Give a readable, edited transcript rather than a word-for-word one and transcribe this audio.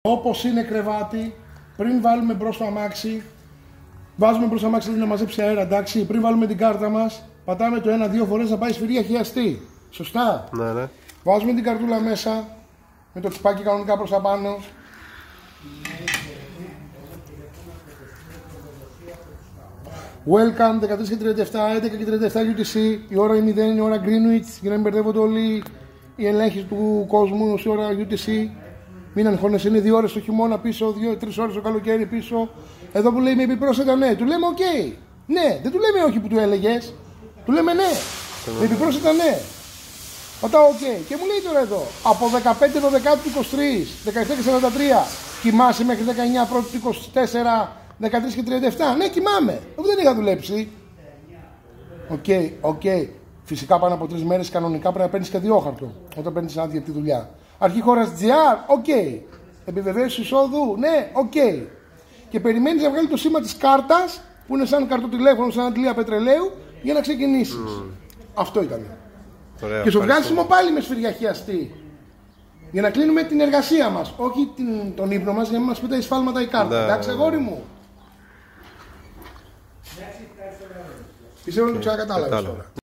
Όπως είναι κρεβάτι, πριν βάλουμε μπρος το αμάξι, βάζουμε μπρος το αμάξι δηλαδή να μαζέψει αέρα, εντάξει. Πριν βάλουμε την κάρτα μας, πατάμε το 1-2 φορές να πάει σφυρία χιαστή. Σωστά. Ναι, ναι. Βάζουμε την καρτούλα μέσα, με το τσιπάκι κανονικά προς τα πάνω. Welcome 13:37, 11:37 UTC. Η ώρα η 0 είναι η ώρα Greenwich. Για να μην μπερδεύονται όλοι οι ελέγχοι του κόσμου η ώρα UTC. Μην αγχώνεσαι, είναι 2 ώρες το χειμώνα πίσω, 2-3 ώρες το καλοκαίρι πίσω. Εδώ που λέει με επιπρόσθετα ναι, του λέμε OK. Ναι, δεν του λέμε όχι που του έλεγες. Του λέμε ναι. Με επιπρόσθετα ναι. Πατάω OK. Και μου λέει τώρα εδώ, από 15 του 23, 17:43, κοιμάσαι μέχρι 19 πρώτου 24, 13:37. Ναι, κοιμάμαι. Δεν είχα δουλέψει. OK. Φυσικά πάνω από 3 μέρες κανονικά πρέπει να παίρνεις και διόχαρτο όταν παίρνεις άδεια από τη δουλειά. Αρχή χώρας GR, OK. Επιβεβαίωση εισόδου, ναι, OK. Και περιμένεις να βγάλει το σήμα της κάρτας που είναι σαν καρτοτηλέφωνο, σαν αντλία πετρελαίου για να ξεκινήσεις. Αυτό ήταν. Ωραία, και στο βγάλισιμο πάλι με σφυριαχιαστή. Για να κλείνουμε την εργασία μας, όχι τον ύπνο μας, για να μην μας πετάει σφάλματα η κάρτα. Ναι. Εντάξει, αγόρι μου. Πιστεύω ότι το ξανακατάλαβες τώρα.